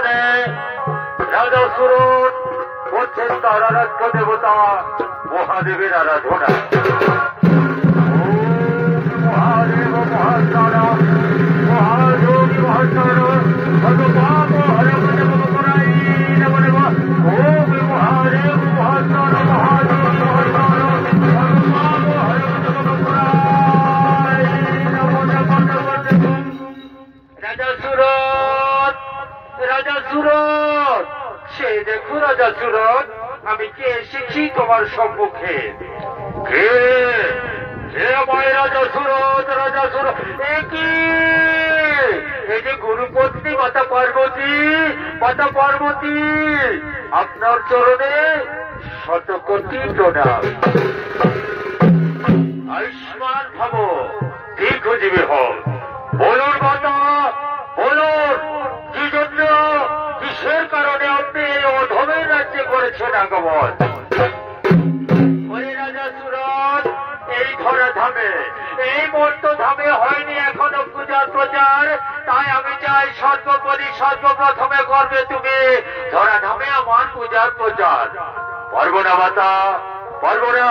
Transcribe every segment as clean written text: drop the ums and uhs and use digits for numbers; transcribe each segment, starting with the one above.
সিংহাসনে রাজা সুরত করছেন তার আরাধ্য দেবতা মহাদেবের আরাধনা। মহাদেব মহাত্মারা মহাযোগী মহাত্মারা ভগবান হরদেব করাই নম নম। ওম মহাদেব মহাত্মারা মহাযোগী মহাত্মারা ভগবান হরদেব করাই নম নম নম। রাজা সুরত, রাজা সুরত, সে দেখো রাজা সুরত, আমি কে এসেছি তোমার সম্মুখে। কে কে আমায় রাজা সুরত, রাজা সুরত? এই যে গুরুপত্নী মাতা পার্বতী, মাতা পার্বতী, আপনার চরণে শতকোটি প্রণাম। আয়ুষ্মান ভব, দীর্ঘজীবী হও। বলুন মাতা, বলুন কি জন্য, কিসের কারণে আপনি এই অধমের রাজ্যে করেছেন আগমন? ওরে রাজা সুরত, এই ধরা ধামে, এই মর্ত ধামে হয়নি এখনো পূজার প্রচার, তাই আমি চাই সর্বোপরি সর্বপ্রথমে করবে তুমি ধরা ধামে আমার পূজার প্রচার। পারবো না মাতা, পারবো না।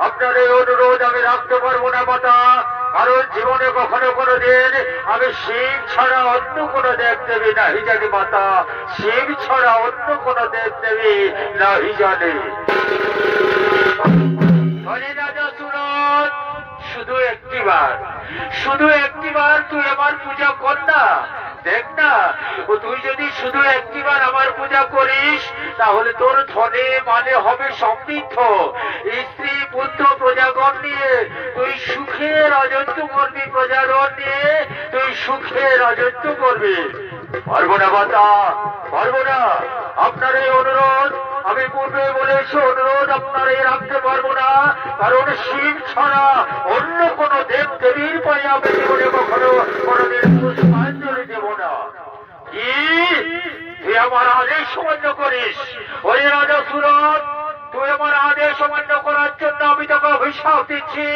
আপনার এই অনুরোধ আমি রাখতে পারবো না মাতা, কারণ জীবনে কখনো কোনোদিন আমি শিব ছাড়া অন্য কোনো দেব দেবী নাহি জানি মাতা, শিব ছাড়া অন্য কোনো দেব দেবী নাহি জানি। রাজা সুরত, শুধু একটিবার, শুধু একটিবার তুই আমার পূজা কর না। দেখ না, তুই যদি শুধু একটিবার আমার পূজা করিস তাহলে তোর ধনে মানে হবে সমৃদ্ধ, স্ত্রী পুত্র প্রজাগণ নিয়ে তুই সুখে রাজত্ব করবি, প্রজাগণ নিয়ে তুই সুখে রাজত্ব করবি। পারবো না মাতা, পারবো না। আপনার এই অনুরোধ আমি পূর্বে বলেছি, অনুরোধ আপনার এই রাখতে পারবো না, কারণ শিব ছাড়া অন্য কোন দেব দেবীর পায়ে আমি জীবনে কখনো কোনদিন পুষ্পাঞ্জলি দেব না। কি তুই আমার আদেশ অমান্য করিস? ওই রাজা সুরত, তুই আমার আদেশ অমান্য করার জন্য আমি তোকে অভিশাপ দিচ্ছি।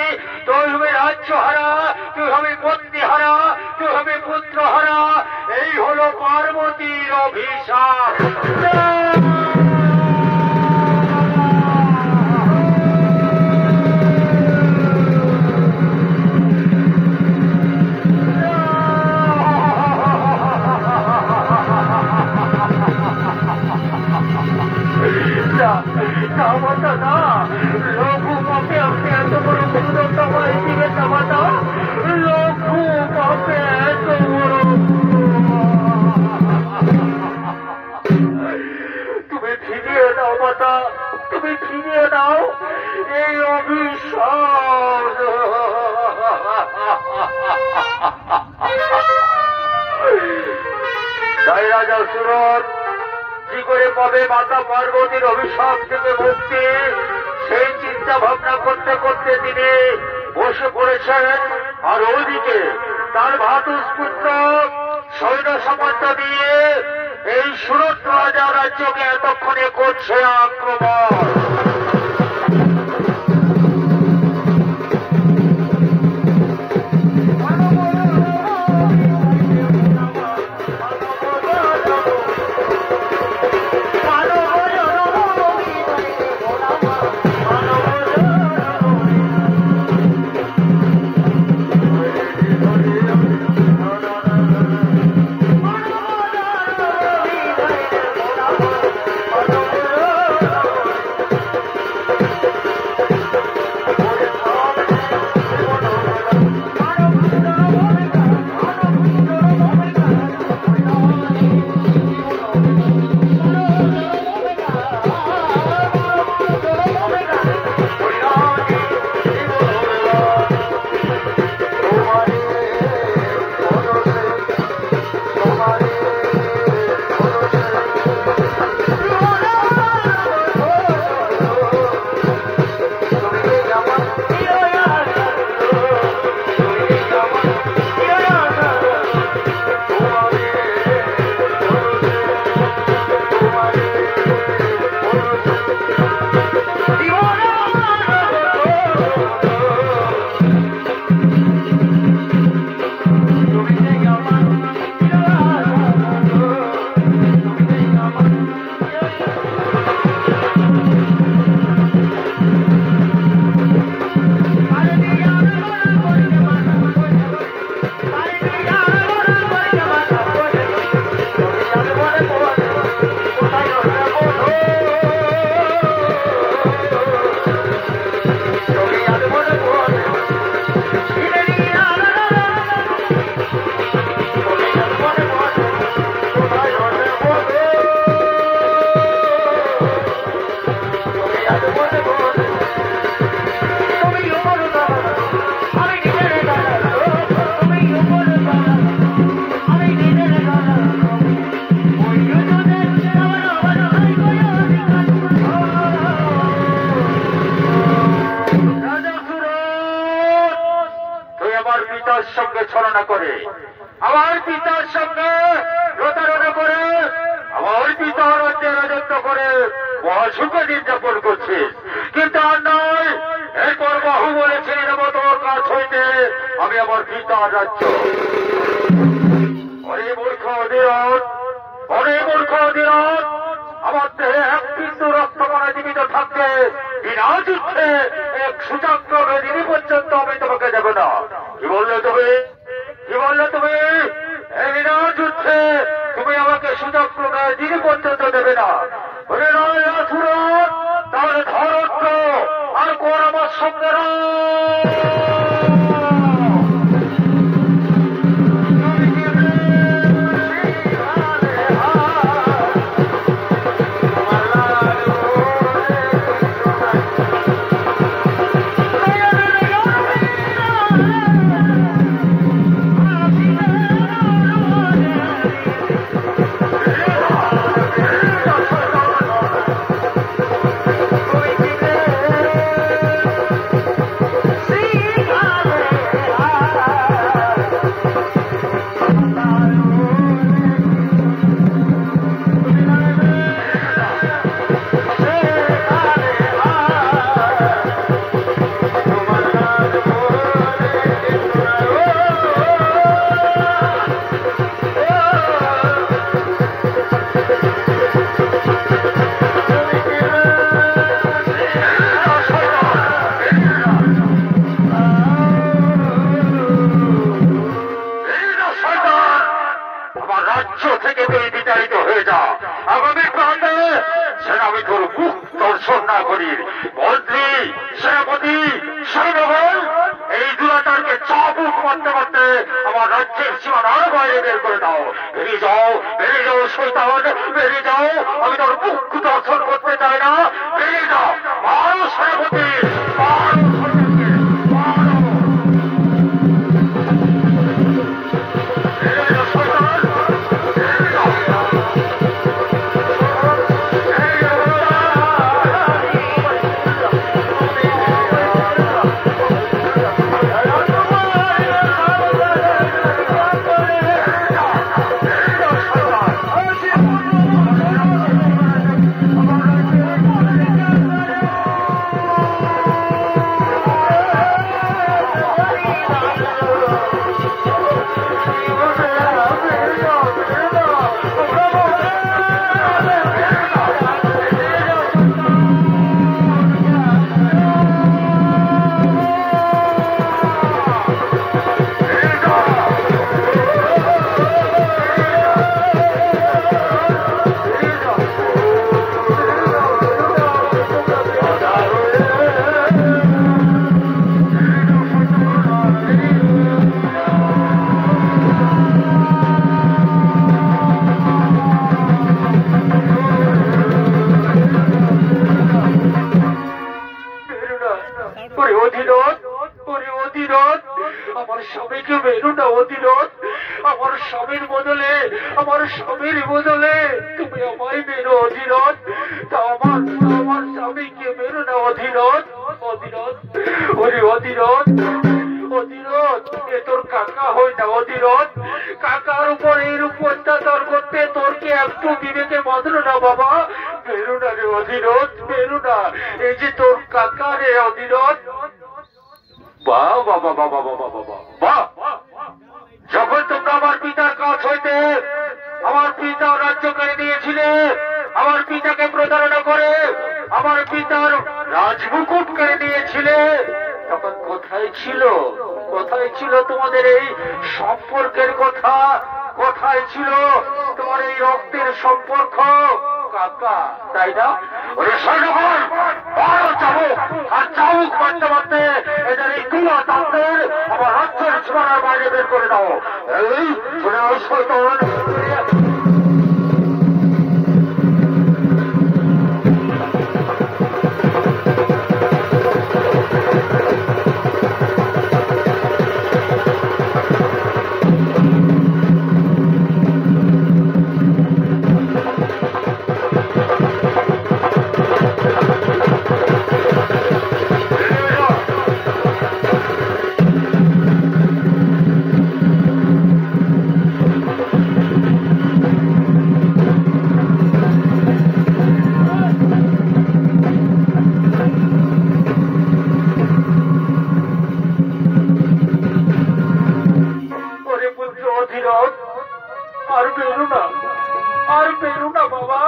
তুই হবে রাজ্য হারা, তুই হবে বন্দী হারা, তুই হবে পুত্র হারা। এই হলো পার্বতীর অভিশাপ। লঘু পাপে আপনি এত বড় গুরুদত্ত হয়ে দিবেন না মাতা, লঘু পাপে এত বড়। তুমি ফিরিয়ে দাও মাতা, তুমি ফিরিয়ে দাও এই অভিশাপ। তাই রাজা সুরত কি করে পাবে মাতা পার্বতীর অভিশাপ থেকে মুক্তি, সেই চিন্তা ভাবনা করতে করতে তিনি বসে পড়েছেন। আর ওইদিকে তার ভাতুষপুত্র সৈন্য সামন্ত দিয়ে এই সুরত রাজা রাজ্যকে এতক্ষণে করছে আক্রমণ। আমার পিতার সঙ্গে প্রতারণা করে আমার পিতার রাজ্যে রাজত্ব করে মহাসুখে দিন যাপন করছিস, কিন্তু আর নয়। এরপর বাহু বলেছে নেব তোর কাছ হইতে আমি আমার পিতার রাজ্য। অনেক মূর্খ অধীরথ, অনেক মূর্খ অধীরথ, আমার দেহে এক বিন্দু রক্তকণা জীবিত থাকতে বিনা যুদ্ধে এক সুচক্র বেদিনী পর্যন্ত আমি তোমাকে দেব না। কি বললে তুমি? কি বললে তুমি? এই বিনা যুদ্ধে তুমি আমাকে সুচক্র বেদিনী পর্যন্ত দেবে না? তাহলে ধরত্ব আর কোন আমার সঙ্গে মন্ত্রী, সেনাপতি, সৈন্যবল এই দুরাচারকে চাবুক মারতে মারতে আমার রাজ্যের সীমানার বাইরে বের করে দাও। বেরিয়ে যাও শৈতান, বেরিয়ে যাও। আমি তোর মুখ দর্শন করতে চাই না। বেরিয়ে যাও, মারো সেনাপতি, মারো সৈন্যকে, মারো। বেরিয়ে যাও শৈতান, বেরিয়ে যাও। আমার স্বামীকে মেরো না অধীরথ। আমার স্বামীর বদলে, আমার স্বামীর বদলে তুমি আমায় মেরো অধীরথ। তা আমার স্বামীকে মেরো না অধীরথ। অধীরথ, ওরে অধীরথ, অধীরথ এ তোর কাকা হয় না অধীরথ। কাকার উপর এইরূপ অত্যাচার করতে তোর কি একটু বিবেকে বাঁধলো না বাবা? মেরো না রে অধীরথ, মেরো না। এই যে তোর কাকা রে অধীরথ। বাহ বাবা বাবা বাবা বাবা বাহ! যখন তোমরা আমার পিতার কাছ হইতে আমার পিতা রাজ্য করে দিয়েছিলে, আমার পিতাকে প্রতারণা করে আমার পিতার রাজমুকুট করে দিয়েছিলে, তখন কোথায় ছিল তোমাদের এই সম্পর্কের কথা? কোথায় ছিল তোমার এই রক্তের সম্পর্ক? কাকা, তাই না? ওরে সৈন্যবল, বড় চাবুক আর চাবুক মারতে মারতে এদের এই দুলা তাদের আমার রাজ্যের সীমানার বাইরে বের করে দাও। এই শুনে ওই শৈতান আর বেরো না, আর বেরো না বাবা,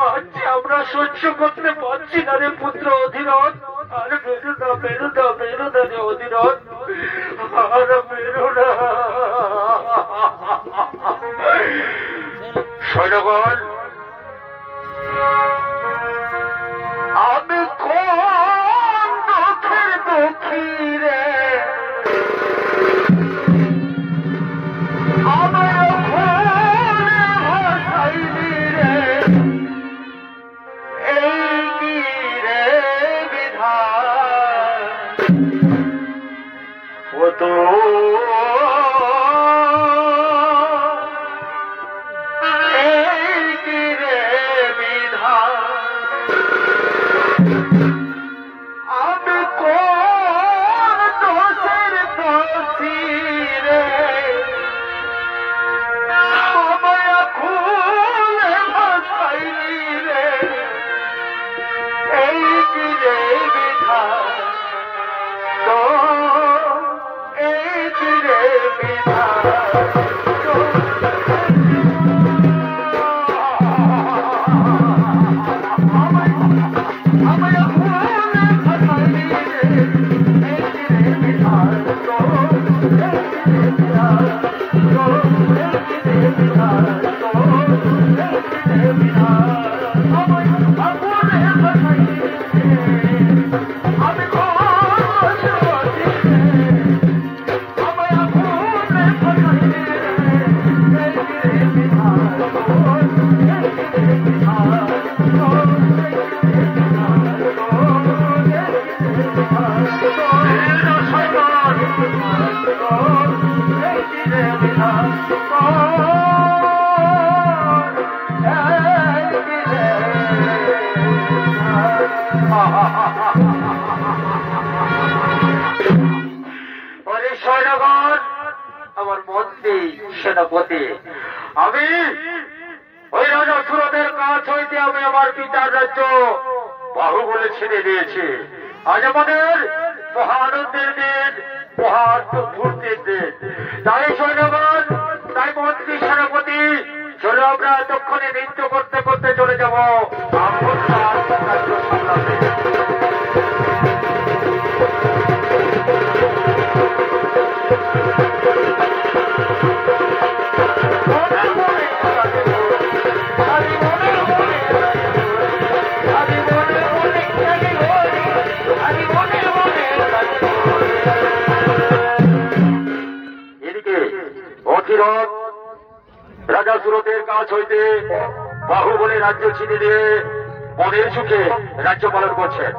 আজ আমরা সহ্য করতে পারছি না রে পুত্র অধীরথ। আর বেরো না, বেরো না, বেরো না রে অধীরথ, আর বেরো না। সৈন্যগণ, আমি কোন দুঃখের দুঃখী রে, আমার ভাসাইলি রে, এই কি রে বিধান, ও তো আমার মন্ত্রী সেনাপতি, আমি ওই রাজা সুরদের কাছ হইতে আমি আমার পিতার রাজ্য বাহুবলে ছেড়ে দিয়েছি। আজ আমাদের মহা আনন্দের দিন, মহা ফুর্তির দিন। তাই সৈন্যগণ, তাই মন্ত্রী সেনাপতি, চলো আমরা এতক্ষণে নৃত্য করতে করতে চলে যাবো রাজ্য সামলাতে। অধীরথ রাজা সুরতের কাছ হইতে বাহুবলে রাজ্য ছিনে দিয়ে মনের সুখে রাজ্য পালন করছেন।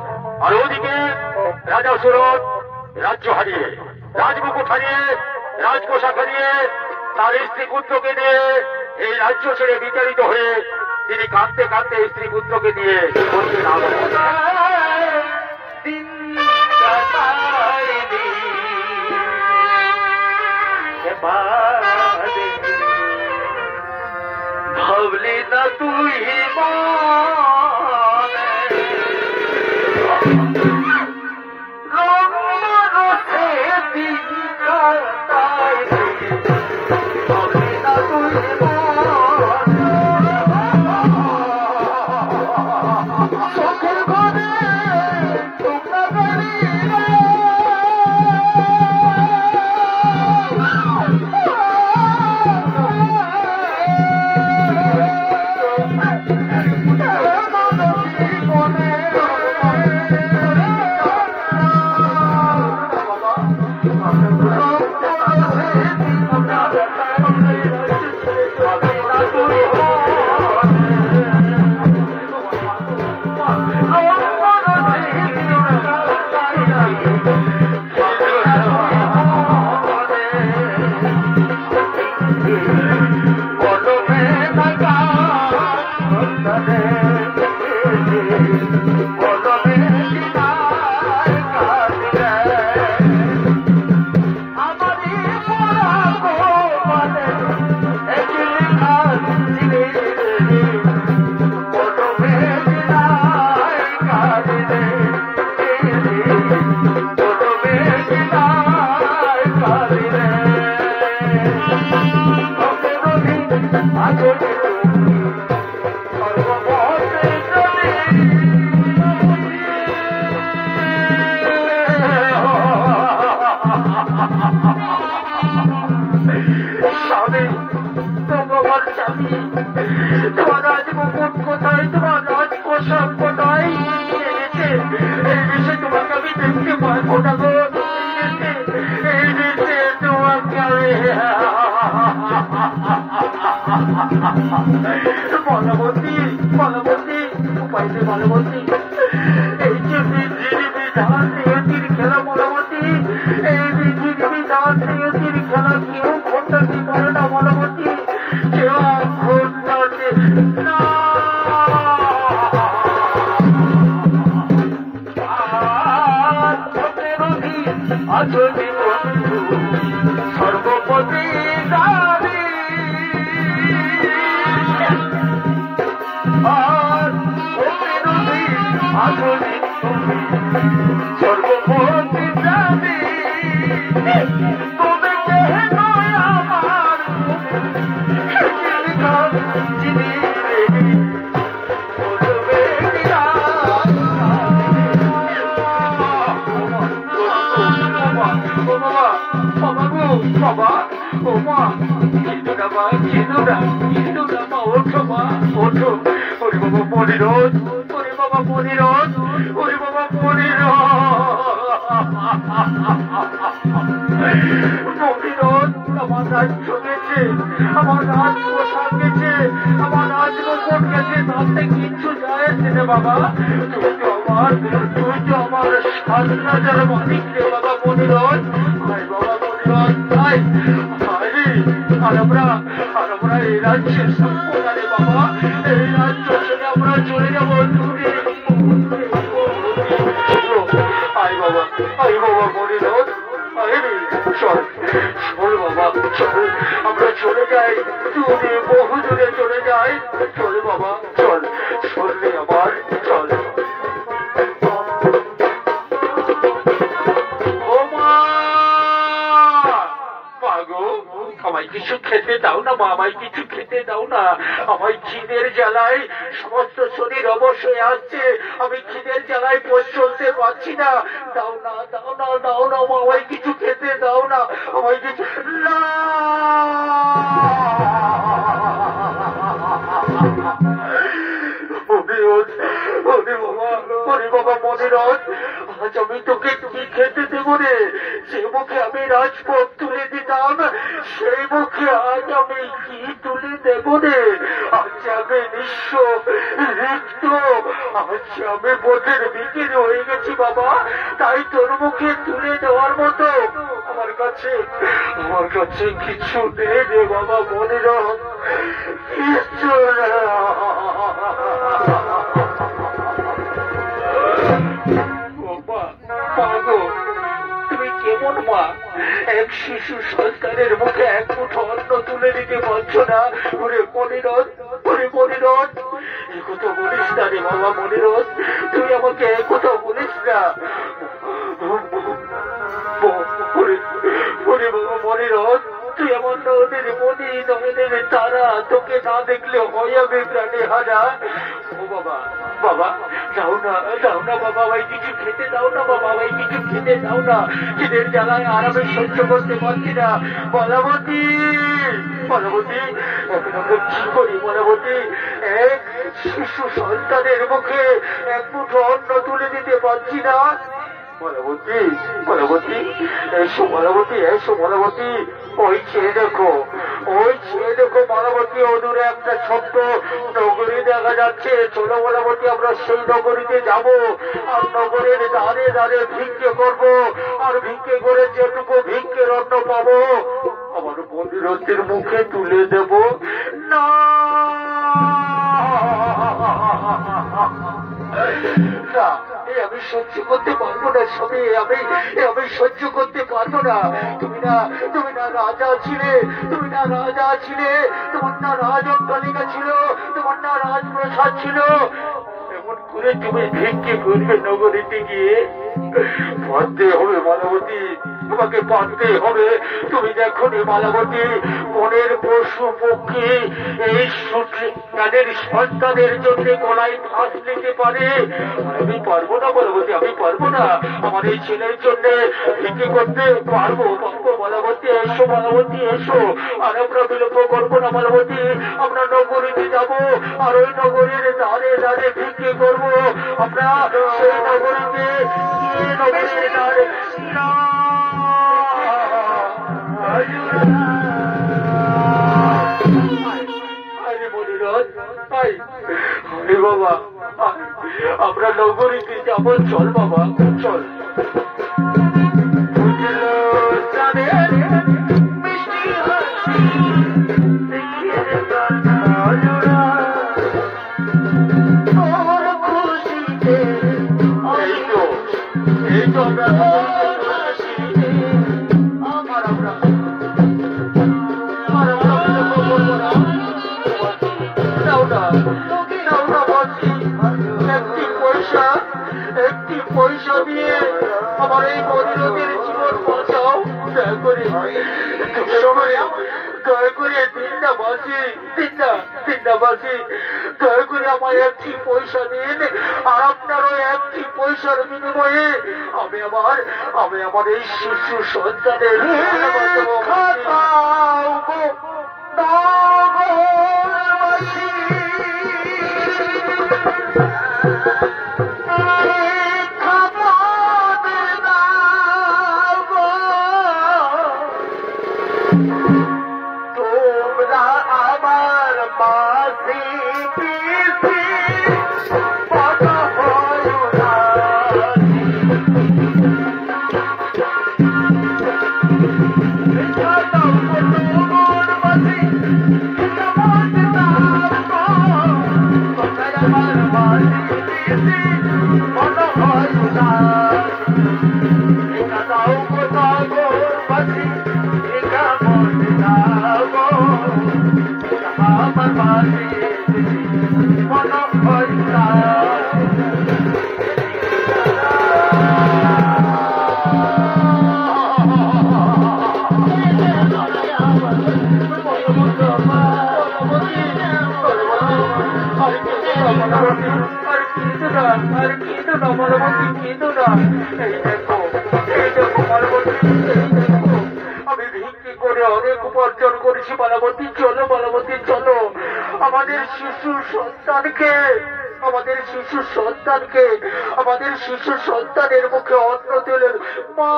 আর ওদিকে রাজা সুরত রাজ্য হারিয়ে, রাজমুকুট হারিয়ে, রাজপোশাক হারিয়ে, তার স্ত্রী পুত্রকে নিয়ে এই রাজ্য ছেড়ে বিতাড়িত হয়ে তিনি কাঁদতে কাঁদতে স্ত্রী পুত্রকে নিয়ে ভাবলি না তুই আচলে সর্বমতে চলে স্বামী ভগবান স্বামী তোমার রাজ মুকুট কোথায় তোমার রাজ পোশাক কোথায় এই দেশে তোমাকে আমি দেখতে পারবো না গো এই দেশে তোমাকে আমি বলবতী বলবতী উপায়তে বলবতী এই যে বিজিবি ধান নিয়তির খেলা বলবতী এই বিজিবি ধান নিয়তির খেলা কেউ ঘটাতে পারে না বলবতী কেউ ঘটাতে না আচলি বন্ধু সর্বপতি দাবি আর বিরোধী আচলি তুমি সর্বপতি দাবি তুমি কেন আমার যিনি বাবা ও মা কিন্তু না মা কিন্তু না মা ওঠো মা ওঠো ওরে বাবা মনিরোধ ওরে বাবা মনিরোধ ওরে বাবা মনিরোধ আমার রাজ গেছে আমার রাজ পোশাক গেছে আমার রাজ মুকুট গেছে তাতে কিচ্ছু যায় আসছে না বাবা তুই তো আমার 7,000 মালিক রে বাবা মনিরোধ ভাই বাবা মনিরোধ ভাই আর আমরা এই রাজ্যের সম্পদ রে বাবা এই রাজ্য ছেড়ে আমরা চলে যাবো দূরে আই বাবা মনিরোধ চল বাবা চল আমরা চলে যাই দূরে বহু দূরে চলে যাই চল বাবা চল চললে আমার চল আমায় কিছু খেতে দাও না মা আমায় কিছু খেতে দাও না আমায় খিদের জ্বালায় সমস্ত শরীর অবশ্যই আসছে আমি খিদের জ্বালায় পথ চলতে পারছি না দাও না মা আমায় কিছু খেতে দাও না আমায় কিছু না বাবা মনিরোধ আজ আমি তোকে কি খেতে দেবো রে যে মুখে আমি রাজপথ তুলে দিতাম সেই মুখে আজ আমি কি তুলে দেবো রে আজ আমি নিঃস্ব রিক্ত আজ আমি বোধের বিক্রি হয়ে গেছি বাবা তাই তোর মুখে তুলে দেওয়ার মতো আমার কাছে কিছু নেই রে বাবা মনিরোধ কিছু না তুমি কেমন মা এক শিশু সন্তানের মুখে এক মুঠো অন্ন তুলে দিতে পারছো না ওরে মনিরোধ একথা বলিস না রে বাবা মনিরোধ তুই আমাকে একথা বলিস না বাবা মনিরোধ তুই আমার নদীর মনি নয়নের তারা তোকে না দেখলে হয় আমি প্রাণে হারা ও বাবা যাও না বাবা ভাই কিছু খেতে দাও না বাবা ভাই কিছু খেতে দাও না খিদের জ্বালায় আরামে সহ্য করতে পারছি না বলবতী এখন আমরা কি করি বলবতী এক শিশু সন্তানের মুখে এক মুঠো অন্ন তুলে দিতে পারছি না বলবতী এসো বলবতী ওই ছেড়ে দেখো বলবতী অদূরে একটা ছোট্ট নগরী দেখা যাচ্ছে চলো বলবতী আমরা সেই নগরীতে যাব আর নগরের দাঁড়ে ভিক্ষে করব আর ভিক্ষে করে যেটুকু ভিক্ষের অন্ন পাবো আমার মনিরোধের মুখে তুলে দেব না আমি সহ্য করতে পারবো না সবে আমি সহ্য করতে পারবো না তুমি না রাজা ছিলে তোমার না রাজ অট্টালিকা ছিল তোমার না রাজপ্রসাদ ছিল এমন করে তুমি ভিক্ষে করবে নগরীতে গিয়ে? পারতে হবে মালাবতী, তোমাকে পারতে হবে। তুমি দেখো নি মালাবতী, মনের পশু পক্ষী এই তাদের সন্তানের জন্য গলায় ফাঁস নিতে পারে। আমি পারবো না মালাবতী, আমি পারবো না। আমার এই ছেলের জন্য ভিক্ষে করতে পারবো পারবো মালাবতী। এসো মালাবতী এসো, আর আমরা বিলম্ব করবো না মালাবতী। আমরা নগরীতে যাবো, আর ওই নগরীর দ্বারে দ্বারে ভিক্ষে করবো। আমরা সেই নগরীতে গিয়ে নগরীর দ্বারে বাবা, আমরা নগরীতে যাবো। চল বাবা চল। একটি পয়সা দিয়ে আমার এই মদিরতের জীবন বাঁচাও দয়া করে। দয়া করে তিনটা বাসি দয়া করে আমার একটি পয়সা দিন। আর আপনার ওই একটি পয়সার বিনিময়ে আমি আমার এই শিশু সন্তানের আমি ভিক্ষে করে অনেক উপার্জন করেছি মালাবতী। চলো মালাবতী চলো। আমাদের শিশু সন্তানের মুখে অন্ন তুলে মা।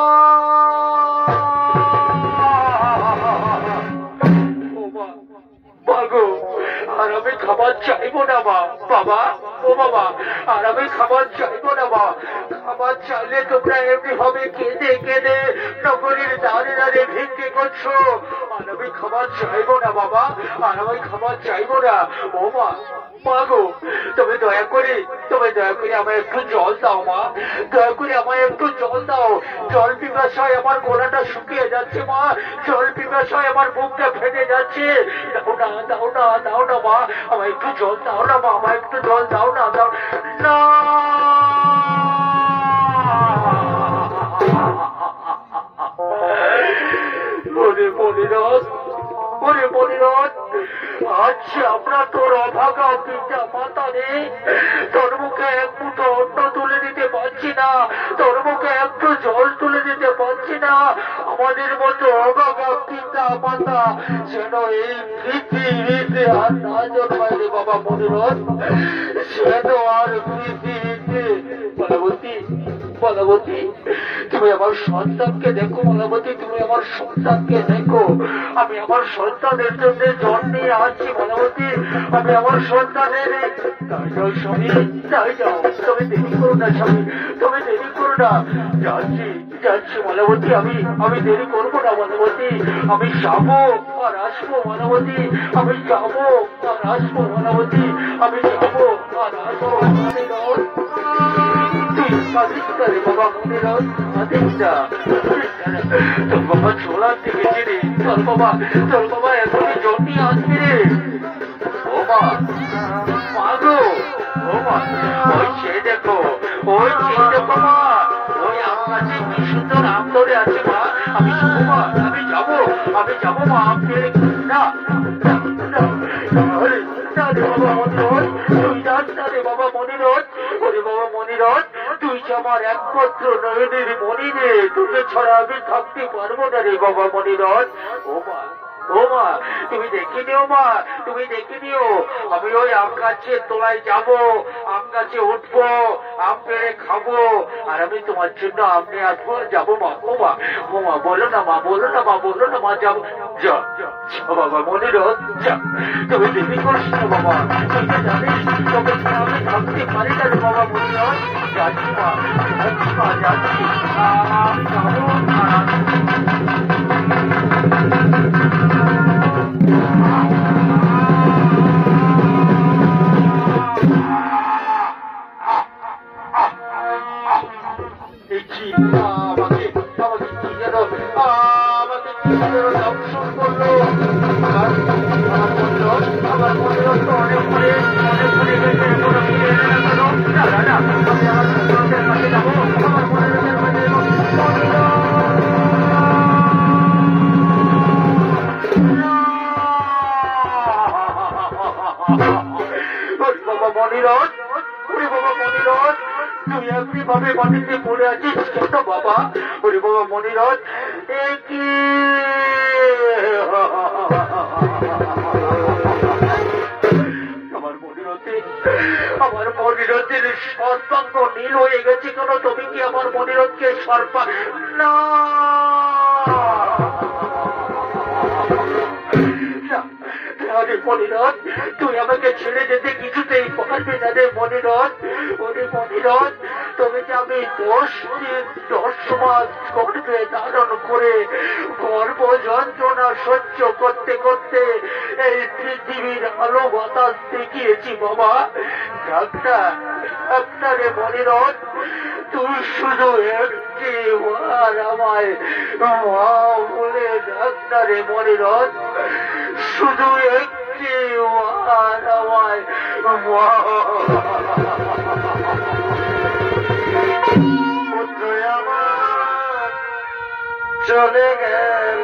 আর আমি খাবার চাইবো না মা। বাবা ও বাবা, আর আমি খাবার চাইবো না মা। খাবার চাইলে তোমরা এমনি ভাবে কেঁদে কেঁদে নগরীর দ্বারে দ্বারে ভিক্ষে করছো। আর আমি খাবার চাইবো না বাবা, আর আমি খাবার চাইবো না। ও মা, মাগো তুমি দয়া করে আমায় একটু জল দাও মা। দয়া করে আমায় একটু জল দাও। জল পিপাসায় আমার গলাটা শুকিয়ে যাচ্ছে মা। জল পিপাসায় আমার বুকটা ফেটে যাচ্ছে। দাও না মা, আমায় একটু জল দাও না মা। আমায় একটু জল দাও না। আচ্ছা আমরা তোর অভাগা পিতা মাতা রে, তোর মুখে এক মুঠো অন্ন তুলে দিতে পারছি না, তোর মুখে একটু জল তুলে দিতে পারছি না। আমাদের মতো অভাগা পিতা মাতা যেন এই পৃথিবীতে আর না জন্মায় রে বাবা মনিরথ, যেন আর পৃথিবীতে। মালাবতী তুমি আমার সন্তানকে দেখো। মালাবতী তুমি আমার সন্তানকে দেখো। আমি আমার সন্তানের জন্য জল নিয়ে আসছি মালাবতী। আমি আমার সন্তানের স্বামী যাও। তুমি দেরি করো না স্বামী, তুমি দেরি করো না। যাচ্ছি মালাবতী। আমি দেরি করবো না মালাবতী। আমি যাবো আর আসবো মালাবতী। আমি যাবো আর আসবো মালাবতী। আমি যাবো আর আসবো। বাবা মনিরথ তোর বাবা চোলার দিকে রে। তোর বাবা এখনই জল নিয়ে আসবি রে। ও মা গো, ও মা। ওই দেখো মা, ওই আম গাছে কি সুন্দর আম ধরে আছে মা। আমি যাবো মা, আমি যাবো মা, আম পেড়ে না বাবা মনিরথ, তুই যাস না রে বাবা মনিরথ। ওরে বাবা মনিরথ, তুই যে আমার একমাত্র নয়নের মনি রে, তোকে ছাড়া আমি থাকতে পারবো না রে বাবা মনিরথ। ও মা, তুমি দেখে নিও মা, তুমি দেখে নিও। আমি ওই আম গাছের তলায় যাবো, আম গাছে উঠবো, আম পেড়ে খাবো, আর আমি তোমার জন্য আম নিয়ে আসবো, যাবো মা। ও মা বলো না মা, বলো না মা, বলো না মা, যাবো। যা বাবা মনিরথ, যা। তুমি দেরি করিস না বাবা, তুই তো জানিস তোকে আমি থাকতে পারি না রে বাবা মনিরথ। যাচ্ছি মা, যাচ্ছি মা, যাচ্ছি। আমি যাবো দংশন করলো। আমার মনে হতো অনেক পরে গেছে, কোনো ফিরে এলো না কেন? না আমি আমার মনিরথের কাছে যাবো, আমার মনিরথের কাছে বাবা মনিরথ, ওরে বাবা মনিরথ, তুই এমনি ভাবে মাটিতে পড়ে আছিস কেন বাবা? ওরে বাবা মনিরথ, কি আমার মনিরথের সর্বাঙ্গ নীল হয়ে গেছে কেন? তুমি কি আমার মনিরথকে না মনিরথ, তুই আমাকে ছেড়ে যেতে কিছুতেই পারবি না রে মনিরথ। ওরে মনিরথ, তুমি যে আমি 10 দিন 10 মাস গর্ভে ধারণ করে গর্ভ যন্ত্রণা সহ্য করতে করতে এই পৃথিবীর আলো বাতাস দেখিয়েছি বাবা। ডাক্তারে মনিরথ, তুই শুধু একটি বার আমায় মা বলে ডাক্তারে মনিরথ, শুধু একটি বার আমায় মা। পুত্র আমার চলে গেল,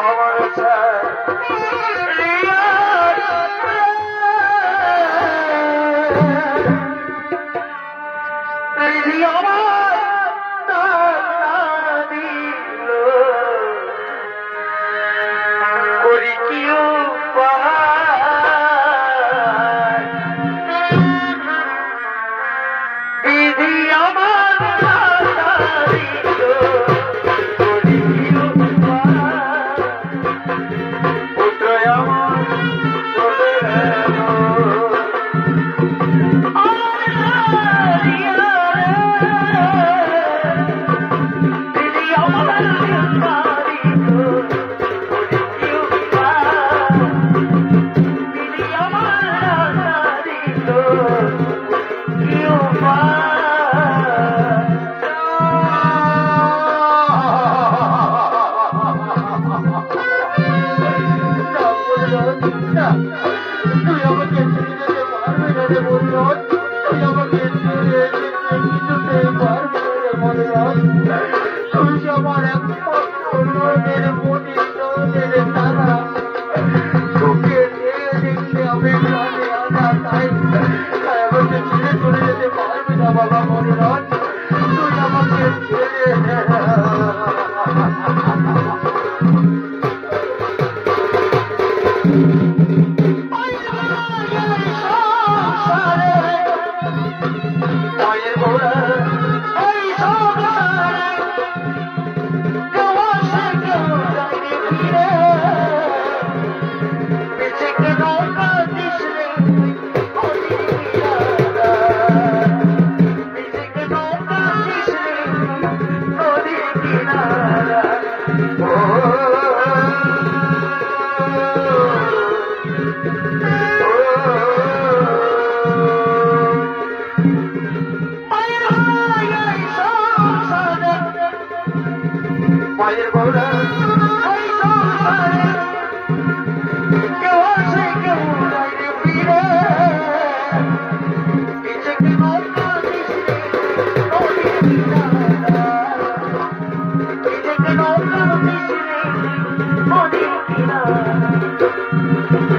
আমার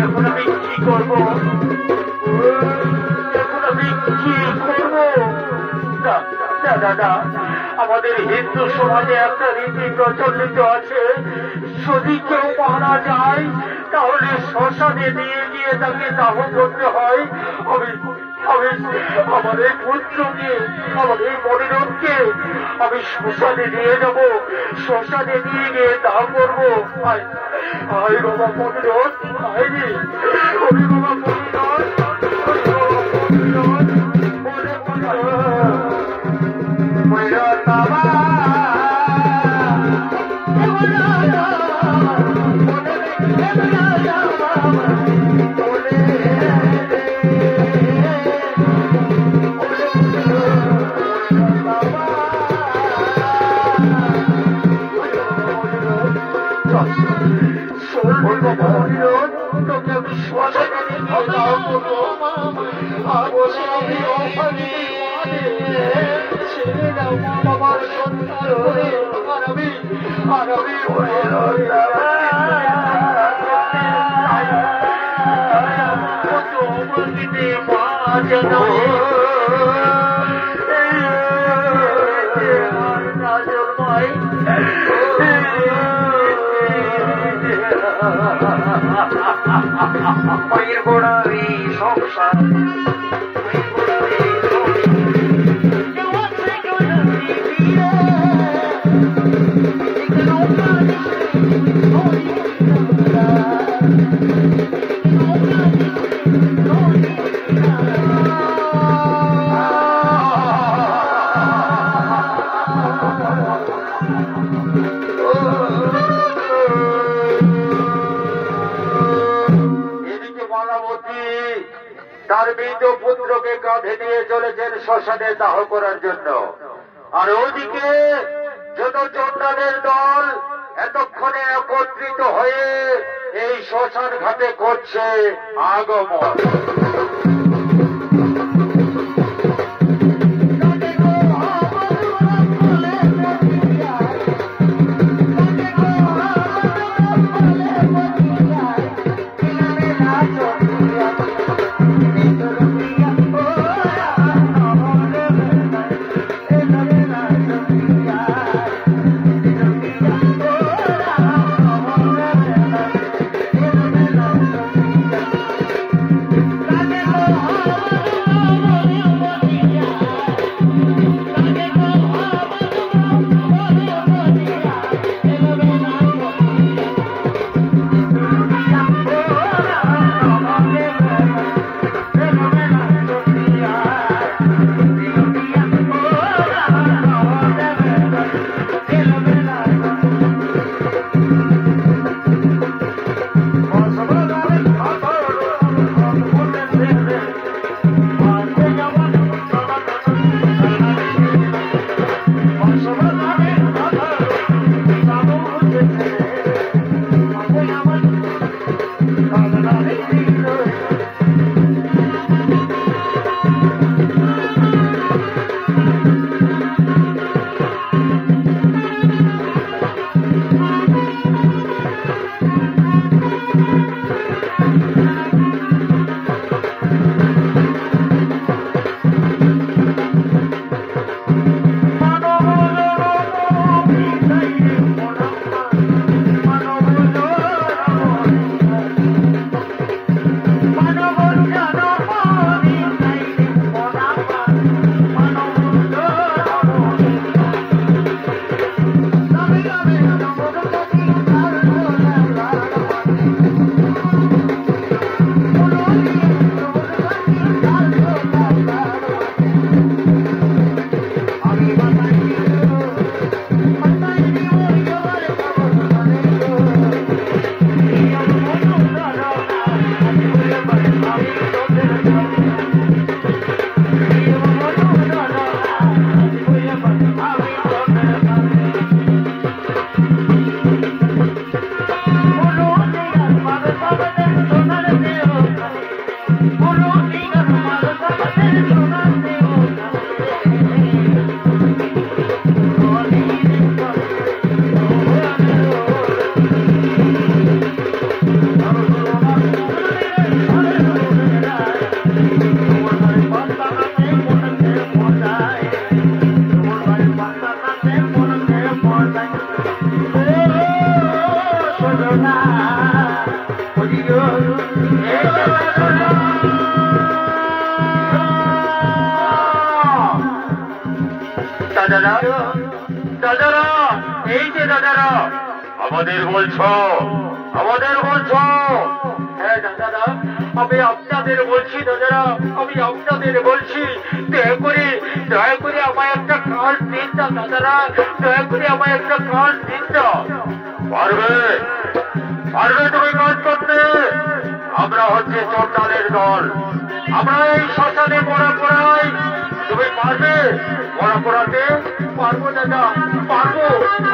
এখন আমি কি করবো? এখন আমি কি করবো? দাদা, আমাদের হিন্দু সমাজে একটা রীতি প্রচলিত আছে, যদি কেউ মারা যায় তাহলে শ্মশানে নিয়ে গিয়ে তাকে দাহ করতে হয়। আমি আমার এই পুত্রকে, আমার এই মনিরণকে আমি শ্মশানে নিয়ে যাব, শ্মশানে নিয়ে গিয়ে দাহ করবো। আয় বাবা মনিরণ, আয় রে বাবা মনিরণ, মনিরণ বাবা। তোকে আমি শ্মশানে নিয়ে দাও করবো, ছেড়ে দাও বাবার সন্তান হয়ে, আর আমি মা যেন না জন্মাই। মায়ের গোড়ারি সংসার, তার মৃত পুত্রকে কাঁধে নিয়ে চলেছেন শ্মশানে দাহ করার জন্য। আর ওদিকে যত চন্ডালের দল এতক্ষণে একত্রিত হয়ে এই শ্মশান ঘাটে করছে আগমন। দাদারা দাদারা, এই যে দাদারা, আমাদের বলছো, আমাদের বলছো? হ্যাঁ দাদারা, আমি আপনাদের বলছি দাদারা, আমি আপনাদের বলছি, দয়া করে আমায় একটা কাজ দিন না দাদারা, দয়া করে আমায় একটা কাজ দিন না। পারবে পারবে তুমি কাজ করতে? আমরা হচ্ছে চন্ডালের দল, আমরা এই শ্মশানে মরা পড়াই। তুমি পারবে মরা পড়াতে? পারবো দাদা, পারবো।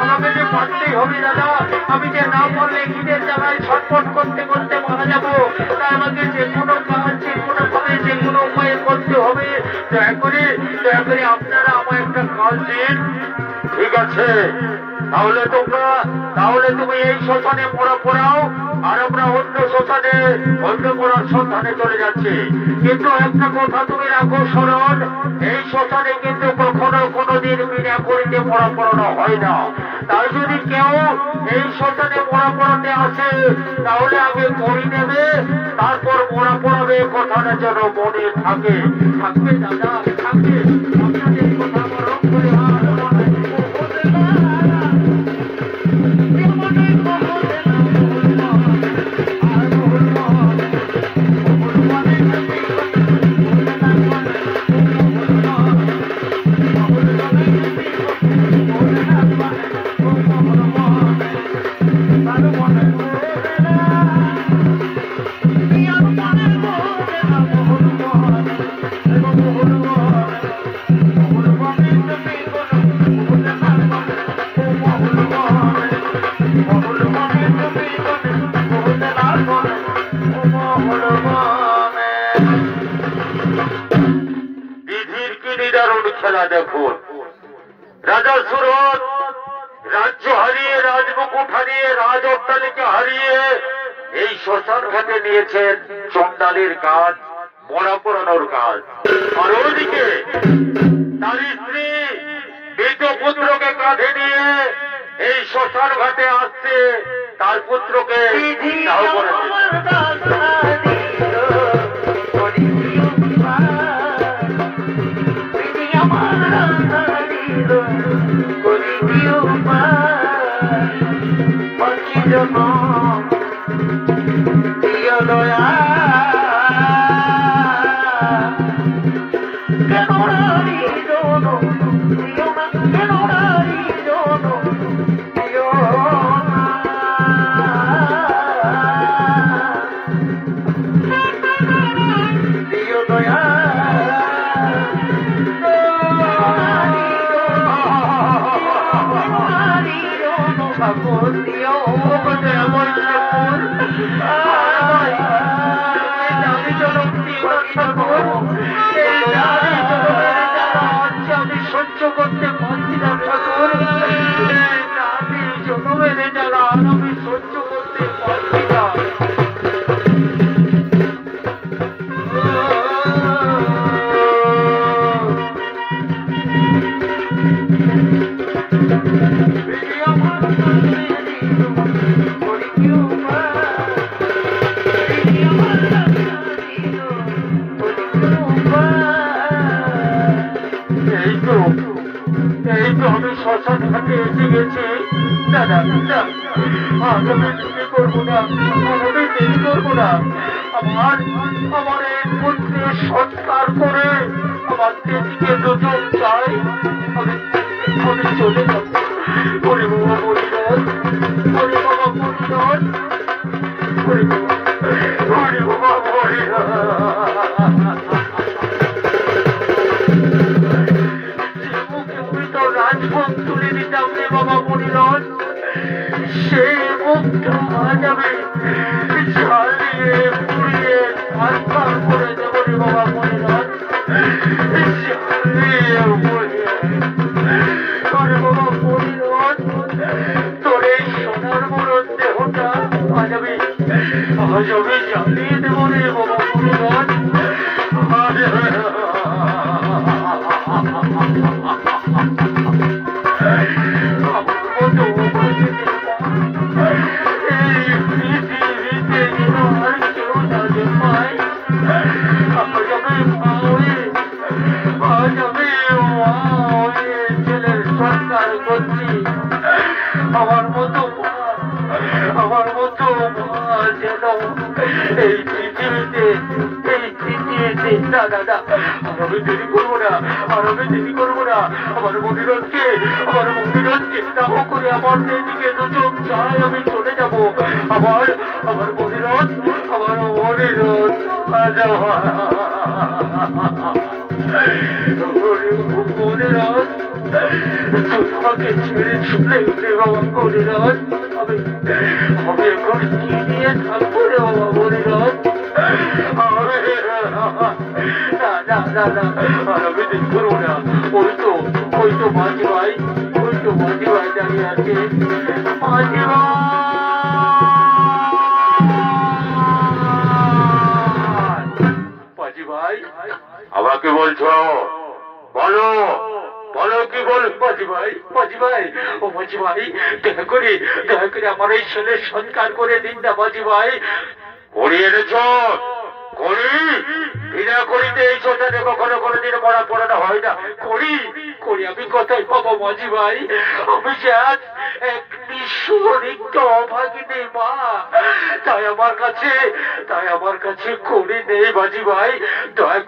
আমাকে যে পারতেই হবে দাদা, আমি যে না পারলে খিদের জ্বালায় ছটফট করতে করতে মারা যাবো। তাই আমাকে যে কোনো কাজ, যে কোনো ভাবে, যে কোনো উপায়ে করতে হবে। দয়া করে আপনারা আমায় একটা কাজ দিন। ঠিক আছে, তাহলে তুমি এই শ্মশানে মরা পড়াও, আর আমরা অন্য শ্মশানে অন্য মরার সন্ধানে চলে যাচ্ছি। কিন্তু একটা কথা তুমি রাখো স্মরণ, এই শ্মশানে কিন্তু কখনো কোনোদিন বিনা করিতে মরা পড়ানো হয় না। তাই যদি কেউ এই শ্মশানে মরা পড়াতে আসে, তাহলে আগে করি নেবে, তারপর মরা পড়াবে। কথাটা যেন মনে থাকে। থাকবে দাদা, থাকবে। আপনাদের কথা বরং করে খেলা দেখুন। রাজা সুরত রাজ্য হারিয়ে, রাজমুকুট হারিয়ে, রাজ অট্টালিকা হারিয়ে এই শ্মশান ঘাটে নিয়েছেন চন্ডালের কাজ, মরা পোড়ানোর কাজ। আর ওইদিকে তার স্ত্রী মৃত পুত্রকে কাঁধে নিয়ে এই শ্মশান ঘাটে আসছে তার পুত্রকে দাহ করে সহ্য করতে পারছি না ঠাকুর। আমি জনমের জ্বালা আমি সহ্য করতে পারছি না। আমি শ্মশান ঘাটে এসে গেছি দাদা, আমি দেরি করবো না, আমি দেরি করবো না। আমার এই পুত্রের সৎকার করে আমার দিদিকে দুজন চাই, আমি চলে যাব। হরি বাবা হরিনাথ, হরি বাবা হরিনাথ, হরি বাবা হরিনাথ। রাজভোগ তুলে দিতাম রে বাবা মনিরঞ্জন, সেই মুখটা আজ আমি জ্বালিয়ে পুড়িয়ে আত্মার করে দেব রে বাবা মনিরঞ্জন, জ্বালিয়ে পুড়িয়ে। তোরে বাবা মনিরঞ্জন, তোর এই সোনার মরণ দেহটা আজ আমি জ্বালিয়ে দেব রে বাবা মনিরঞ্জন। এই পৃথিবীতে না না না, আর আমি দেরি করবো না, আর আমি দেরি করবো না। আমার মনিরথকে দাহ করে আমার দিকে দু চোখ চাই, আমি চলে যাবো। আমার মনিরথ, আমার মনিরথ মনিরথ, তোমাকে ছেড়ে চলে গেলে বাবা মনিরথ, আমি এখন কি নিয়ে থাকবো রে বাবা মনিরথ? না না না, আর আমি দেরি করবো না। ওই তো মাঝি ভাই, দাঁড়িয়ে আছে। মাঝি ভাই, আমাকে বলছো? বলো কি বল মাঝি ভাই? ও মাঝি ভাই, দয়া করে আমার এই ছেলের সৎকার করে দিন না মাঝি ভাই। করি এনেছ? করি বিনা করিতে এই শ্মশানে কখনো কোনোদিন মরা পড়ানো হয় না। করি আমি কোথায় পাবো মাঝি ভাই? আমি যে আজ এক নিঃস্ব অভাগিনী মা, তাই আমার কাছে করি নেই মাঝি ভাই। দয়া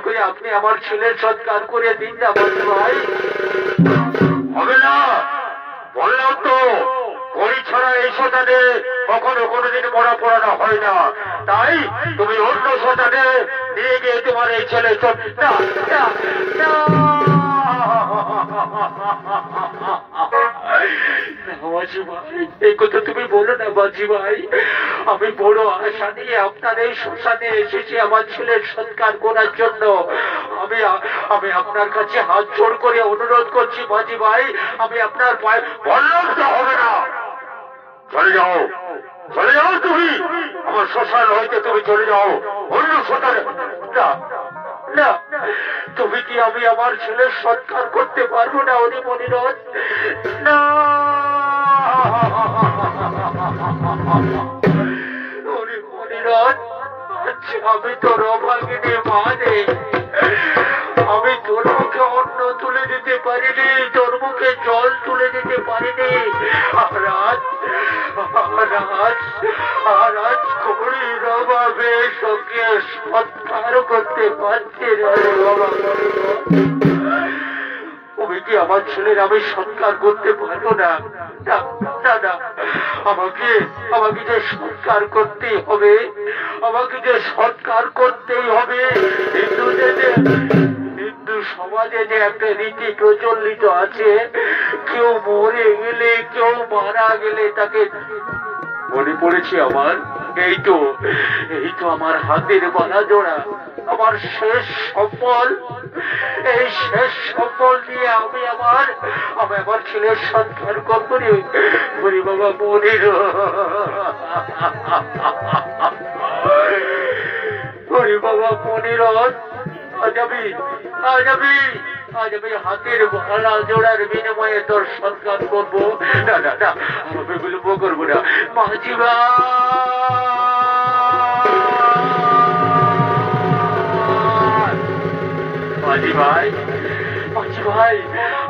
করে আপনি আমার ছেলের সৎকার করে দিন না মাঝি ভাই। হবে না, বললাম তো, করি ছাড়া এই শ্মশানে কখনো কোনোদিন মরা পড়ানো হয় না। তাই তুমি অন্য শ্মশানে নিয়ে গিয়ে তোমার এই ছেলে এই কথা তুমি বলো না বাজি ভাই। আমি বড় আশা নিয়ে আপনার এই শ্মশানে এসেছি আমার ছেলের সৎকার করার জন্য। আমি আপনার কাছে হাত জোড় করে অনুরোধ করছি বাজি ভাই, আমি আপনার পায়ে। বললাম তো হবে না, চলে যাও তুমি আমার শ্মশান হইতে, তুমি চলে যাও অন্য শ্মশানে। না, তুমি কি আমি আমার ছেলের সৎকার করতে পারবো না অনি মনিরথ? না অনি মনিরথ, আমি তোর অভাগিনী মা রে। আমি তোর মুখে অন্ন তুলে দিতে পারিনি, তোর মুখে জল তুলে দিতে পারিনি। আজ করির অভাবে সঙ্গে সৎকার করতে পারছি না রে বাবা। তুমি কি আমার ছেলের আমি সৎকার করতে পারবো না? আমাকে যে সৎকার করতেই হবে, হিন্দু সমাজে যে একটা রীতি প্রচলিত আছে, কেউ মরে গেলে, কেউ মারা গেলে তাকে, মনে পড়েছে আমার, এই তো আমার হাতের বাঁধা জোড়া, আমার শেষ সম্বল। এই শেষ সম্বল দিয়ে আমি আমার ছেলের সৎকার করবো রে বাবা মনির। বাবা মনিরথ, আজ আমি হাতের বালা জোড়ার বিনিময়ে তোর সৎকার করবো। না আমি বিলম্ব করবো না মাঝি ভাই,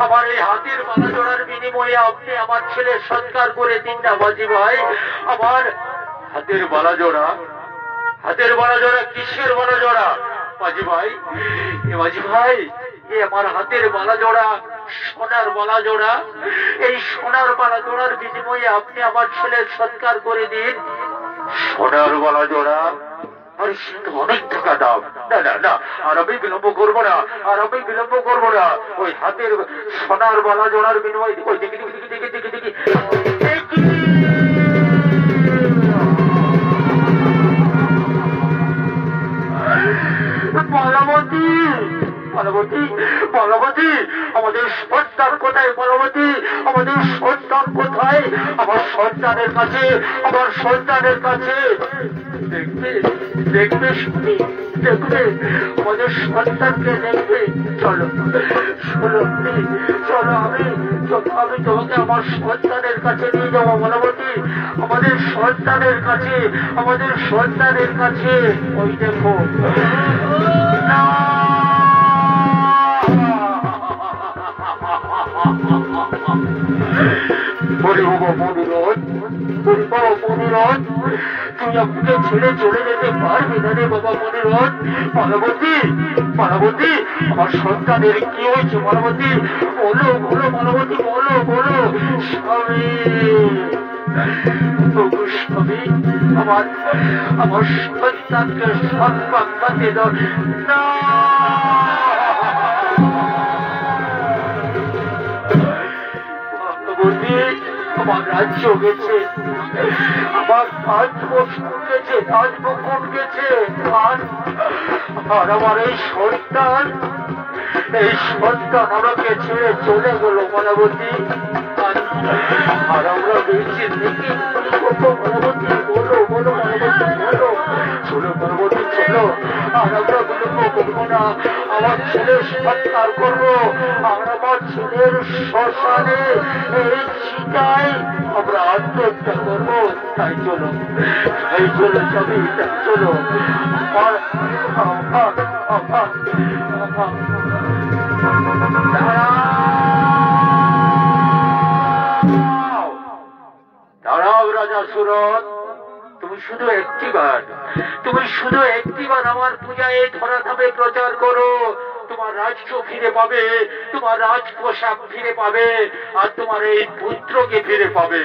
আমার এই হাতের বালা জোড়ার বিনিময়ে আপনি আমার ছেলের সৎকার করে দিন না মাঝি ভাই। আমার হাতের বালা জোড়া কিসের বালা জোড়া মাঝি ভাই? এ আমার হাতের বালা জোড়া সোনার বালা জোড়া। এই সোনার বালা জোড়ার বিনিময়ে আপনি আমার ছেলের সৎকার করে দিন। সোনার বালা জোড়া, আর অনেক টাকা দাম। না আর আমি বিলম্ব করবো না, ওই হাতের সোনার বালা জোড়ার বিনিময়ে ওই দেখি পার্বতী, আমাদের সন্তান কোথায়? পার্বতী, আমাদের সন্তান কোথায়? আমার সন্তানের কাছে দেখবে আমাদের সন্তানকে দেখবে। চলো আমি তোমাকে আমার সন্তানের কাছে নিয়ে যাবো পার্বতী। আমাদের সন্তানের কাছে ওই দেখো। তুই আমাকে ছেড়ে চলে যেতে পারবি না রে বাবা মনিরথ। মানবতী, মানবতী, আমার সন্তানের কি হয়েছে মানবতী? বলো বলো মানবতী, বলো বলো। স্বামী, স্বামী, আমার আমার সন্তানকে সর্বাঘাতে দাও না। আমার রাজ্য গেছে, আমার রাজবস্তু গেছে, রাজবকুট গেছে, আর আমার এই সন্তান আমাকে ছেড়ে চলে গেল মানবতী। আর আমরা বেঁচে থেকে মানবতী, বলো বলো মানবতী, বলো। চলো মানবতী চলো, আর আমরা বিলম্ব করবো না। আমার ছেলের সৎকার করবো, আর আমার ছেলের শ্মশানে এই চিতায় আমরা আত্মহত্যা করবো। তাই চলো, তাই চলো সবই, তাই চলো। দাঁড়াও রাজা সুরত, তুমি শুধু একটিবার, তুমি শুধু একটিবার আমার পূজায় ধরাধামে প্রচার করো। তোমার রাজ্য ফিরে পাবে, তোমার রাজ পোশাক ফিরে পাবে, আর তোমার এই পুত্রকে ফিরে পাবে।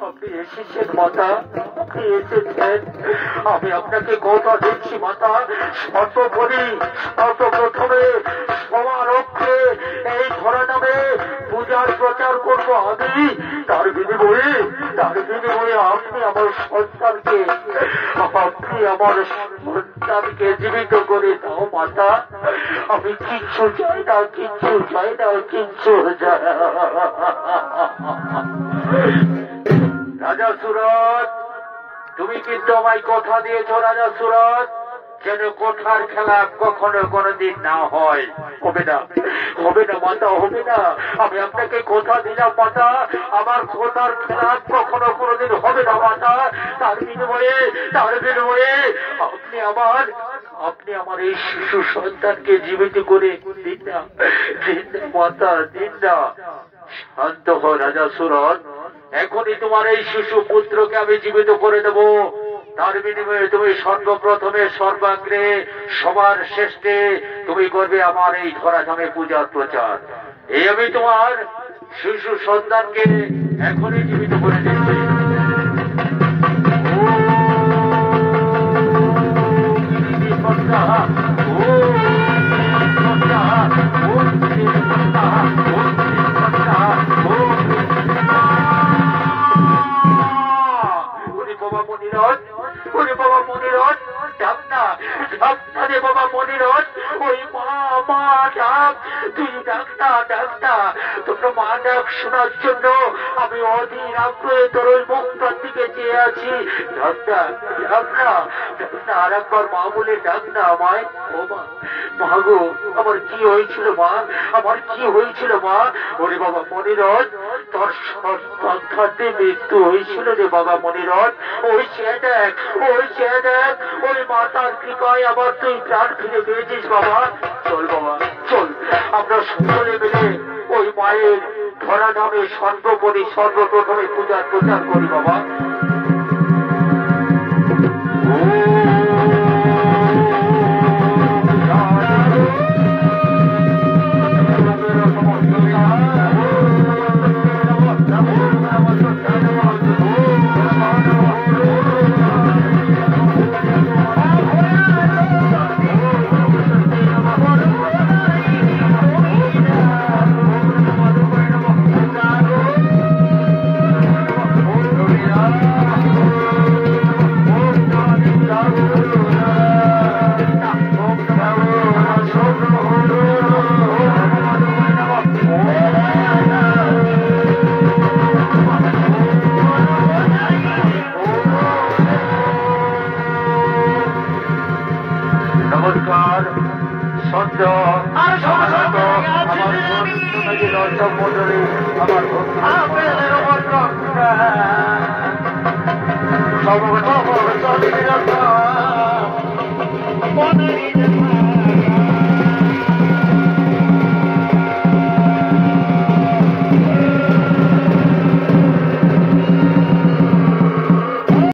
আপনি এসেছেন মাতা, আপনি এসেছেন। আমি আপনাকে কথা দিচ্ছি মাতা, সর্বোপরি সর্বপ্রথমে সবার অক্ষে এই ধরা নামে পূজার প্রচার করবো আমি। তার বিনিময়ে আপনি আমার সন্তানকে, আপনি আমার সন্তানকে জীবিত করে দাও মাতা। আমি কিচ্ছু চাই না, কিচ্ছু চাই না, কিচ্ছু চাই না। রাজা সুরত, তুমি কিন্তু আমায় কথা দিয়েছ রাজা সুরত, যেন কথার খেলা কখনো কোনোদিন না হয়। হবে না, হবে না মাতা, হবে না। আমি আপনাকে কথা দিলাম মাতা, আমার কথার খেলা কখনো কোনোদিন হবে না মাতা। তার বিনিময়ে আপনি আমার এই শিশু সন্তানকে জীবিত করে দিন না, দিন না মাতা, দিন না। শান্ত হ রাজা সুরত, এখনই তোমার এই শিশু পুত্রকে আমি জীবিত করে দেব। তার বিনিময়ে তুমি সর্বপ্রথমে সর্বাগ্রে সবার শ্রেষ্ঠে তুমি করবে আমার এই ধরাধামে পূজার প্রচার। এই আমি তোমার শিশু সন্তানকে এখনই জীবিত করে দিচ্ছি। শোনার জন্য আমি অধীর আগ্রহে তোর ওই মুখটার দিকে চেয়ে আছি। আর একবার মা বলে ডাক না আমায়। ও মা, মা গো, আমার কি হয়েছিল মা, আমার কি হয়েছিল মা? ওরে বাবা মনিরথ, তোর সন্তানকে মৃত্যু হয়েছিল রে বাবা মনিরথ। ওই চেয়ে দেখ, ওই মাতার কৃপায় আবার তুই প্রাণ ফিরে পেয়েছিস বাবা। চল বাবা চল, আমরা সকলে মিলে ওই মায়ের ধরা নামে সর্বপ্রথমে পূজার প্রচার করি বাবা। নমস্কার দর্শক মন্ডলী, আমার সর্বপ্রথম